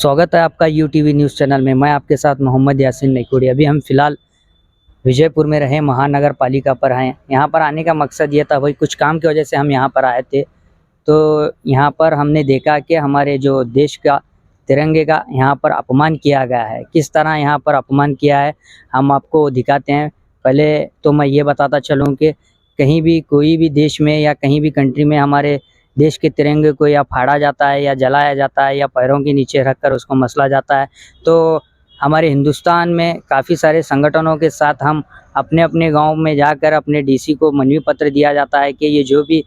स्वागत है आपका यूटीवी न्यूज़ चैनल में। मैं आपके साथ मोहम्मद यासीन नईकुड़ी। अभी हम फ़िलहाल विजयपुर में रहे महानगर पालिका पर हैं। यहाँ पर आने का मकसद ये था, भाई कुछ काम की वजह से हम यहाँ पर आए थे। तो यहाँ पर हमने देखा कि हमारे जो देश का तिरंगे का यहाँ पर अपमान किया गया है। किस तरह यहाँ पर अपमान किया है हम आपको दिखाते हैं। पहले तो मैं ये बताता चलूँ कि कहीं भी कोई भी देश में या कहीं भी कंट्री में हमारे देश के तिरंगे को या फाड़ा जाता है या जलाया जाता है या पैरों के नीचे रखकर उसको मसला जाता है, तो हमारे हिंदुस्तान में काफ़ी सारे संगठनों के साथ हम अपने-अपने गाँव में जाकर अपने डीसी को मनवी पत्र दिया जाता है कि ये जो भी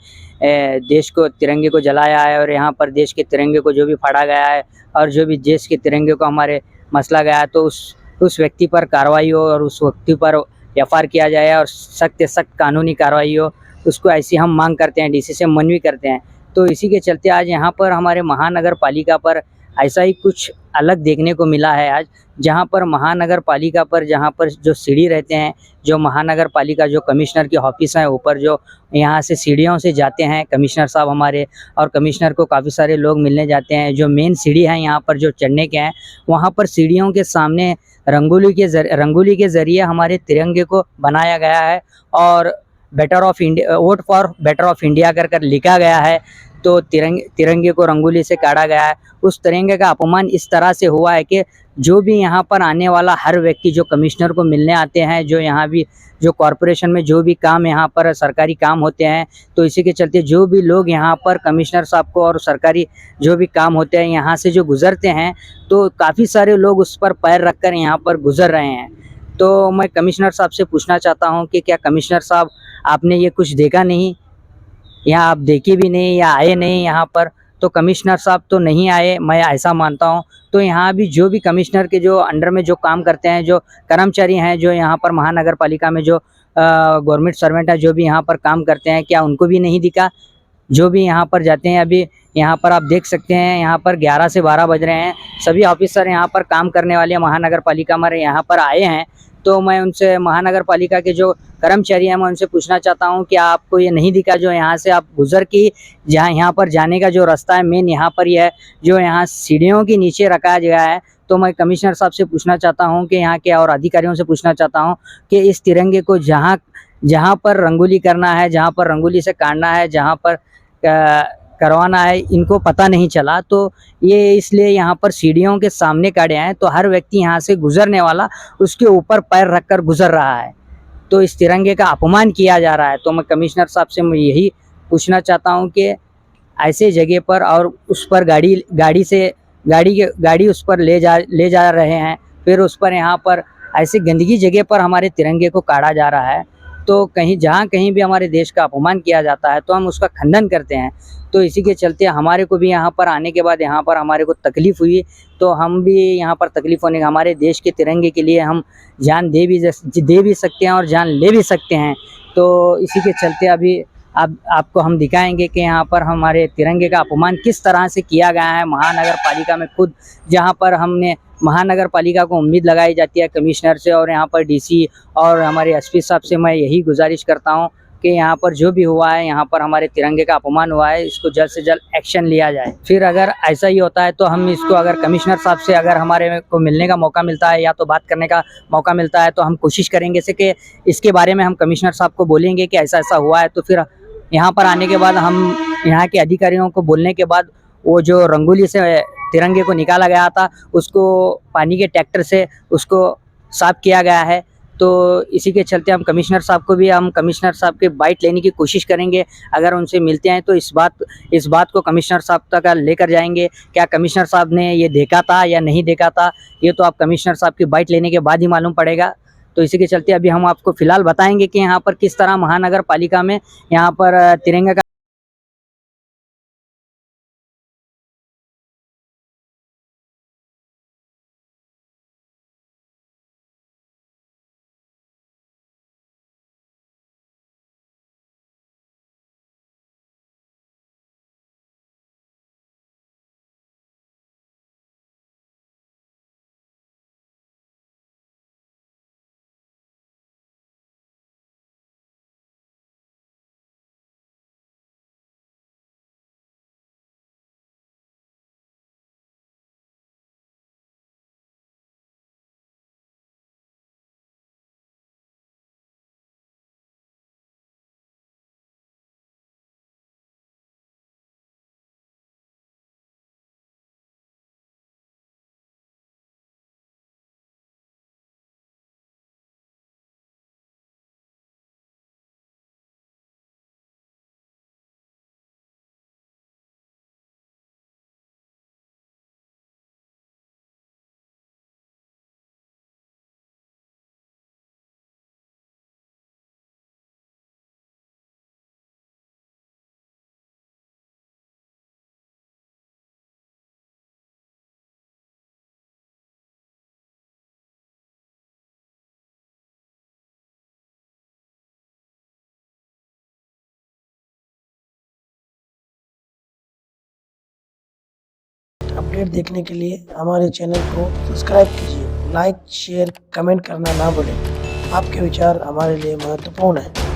देश को तिरंगे को जलाया है और यहाँ पर देश के तिरंगे को जो भी फाड़ा गया है और जो भी देश के तिरंगे को हमारे मसला गया है, तो उस व्यक्ति पर कार्रवाई हो और उस व्यक्ति पर एफआईआर किया जाए और सख्त से सख्त कानूनी कार्रवाई हो। उसको ऐसी हम मांग करते हैं, डीसी से मनवी करते हैं। तो इसी के चलते आज यहाँ पर हमारे महानगर पालिका पर ऐसा ही कुछ अलग देखने को मिला है आज, जहाँ पर महानगर पालिका पर जहाँ पर जो सीढ़ी रहते हैं, जो महानगर पालिका जो कमिश्नर की ऑफिस है ऊपर, जो यहाँ से सीढ़ियों से जाते हैं कमिश्नर साहब हमारे, और कमिश्नर को काफ़ी सारे लोग मिलने जाते हैं। जो मेन सीढ़ी है यहाँ पर जो चढ़ने के हैं, वहाँ पर सीढ़ियों के सामने रंगोली के ज़रिए हमारे तिरंगे को बनाया गया है और better of India, vote for better of India कर कर लिखा गया है। तो तिरंगे को रंगोली से काढ़ा गया है। उस तिरंगे का अपमान इस तरह से हुआ है कि जो भी यहाँ पर आने वाला हर व्यक्ति जो कमिश्नर को मिलने आते हैं, जो यहाँ भी जो कॉरपोरेशन में जो भी काम यहाँ पर सरकारी काम होते हैं, तो इसी के चलते जो भी लोग यहाँ पर कमिश्नर साहब को और सरकारी जो भी काम होते हैं यहाँ से जो गुज़रते हैं, तो काफ़ी सारे लोग उस पर पैर रखकर यहाँ पर गुज़र रहे हैं। तो मैं कमिश्नर साहब से पूछना चाहता हूँ कि क्या कमिश्नर साहब आपने ये कुछ देखा नहीं, या आप देखे भी नहीं या आए नहीं यहाँ पर? तो कमिश्नर साहब तो नहीं आए, मैं ऐसा मानता हूँ। तो यहाँ भी जो भी कमिश्नर के जो अंडर में जो काम करते हैं, जो कर्मचारी हैं, जो यहाँ पर महानगर पालिका में जो गवर्नमेंट सर्वेंट है, जो भी यहाँ पर काम करते हैं, क्या उनको भी नहीं दिखा? जो भी यहाँ पर जाते हैं, अभी यहाँ पर आप देख सकते हैं, यहाँ पर 11 से 12 बज रहे हैं। सभी ऑफिसर यहाँ पर काम करने वाले महानगर पालिका में यहाँ पर आए हैं। तो मैं उनसे, महानगर पालिका के जो कर्मचारी हैं, मैं उनसे पूछना चाहता हूँ कि आपको ये नहीं दिखा जो यहाँ से आप गुजर के जहाँ यहाँ पर जाने का जो रास्ता है मेन यहाँ पर ही है, जो यहाँ सीढ़ियों के नीचे रखा गया है। तो मैं कमिश्नर साहब से पूछना चाहता हूँ कि यहाँ के और अधिकारियों से पूछना चाहता हूँ कि इस तिरंगे को जहाँ जहाँ पर रंगोली करना है, जहाँ पर रंगोली से काटना है, जहाँ पर करवाना है, इनको पता नहीं चला। तो ये इसलिए यहाँ पर सीढ़ियों के सामने खड़े हैं, तो हर व्यक्ति यहाँ से गुजरने वाला उसके ऊपर पैर रखकर गुजर रहा है। तो इस तिरंगे का अपमान किया जा रहा है। तो मैं कमिश्नर साहब से मैं यही पूछना चाहता हूँ कि ऐसे जगह पर और उस पर गाड़ी उस पर ले जा रहे हैं, फिर उस पर यहाँ पर ऐसे गंदगी जगह पर हमारे तिरंगे को काढ़ा जा रहा है। तो कहीं भी हमारे देश का अपमान किया जाता है तो हम उसका खंडन करते हैं। तो इसी के चलते हमारे को भी यहाँ पर आने के बाद यहाँ पर हमारे को तकलीफ़ हुई, तो हम भी यहाँ पर तकलीफ़ होने, हमारे देश के तिरंगे के लिए हम जान दे भी सकते हैं और जान ले भी सकते हैं। तो इसी के चलते अभी आपको हम दिखाएंगे कि यहाँ पर हमारे तिरंगे का अपमान किस तरह से किया गया है महानगर पालिका में खुद, जहाँ पर हमने महानगर पालिका को उम्मीद लगाई जाती है कमिश्नर से और यहाँ पर डीसी और हमारे एसपी साहब से मैं यही गुजारिश करता हूँ कि यहाँ पर जो भी हुआ है, यहाँ पर हमारे तिरंगे का अपमान हुआ है, इसको जल्द से जल्द एक्शन लिया जाए। फिर अगर ऐसा ही होता है तो हम इसको, अगर कमिश्नर साहब से अगर हमारे को मिलने का मौका मिलता है या तो बात करने का मौका मिलता है, तो हम कोशिश करेंगे से कि इसके बारे में हम कमिश्नर साहब को बोलेंगे कि ऐसा ऐसा हुआ है। तो फिर यहाँ पर आने के बाद हम यहाँ के अधिकारियों को बोलने के बाद वो जो रंगोली से तिरंगे को निकाला गया था, उसको पानी के ट्रैक्टर से उसको साफ किया गया है। तो इसी के चलते हम कमिश्नर साहब के बाइट लेने की कोशिश करेंगे। अगर उनसे मिलते हैं तो इस बात को कमिश्नर साहब तक लेकर जाएंगे। क्या कमिश्नर साहब ने ये देखा था या नहीं देखा था, ये तो आप कमिश्नर साहब की बाइट लेने के बाद ही मालूम पड़ेगा। तो इसी के चलते अभी हम आपको फिलहाल बताएंगे कि यहाँ पर किस तरह महानगर पालिका में यहाँ पर तिरंगे का अपडेट देखने के लिए हमारे चैनल को सब्सक्राइब कीजिए। लाइक, शेयर, कमेंट करना ना भूलें। आपके विचार हमारे लिए महत्वपूर्ण हैं।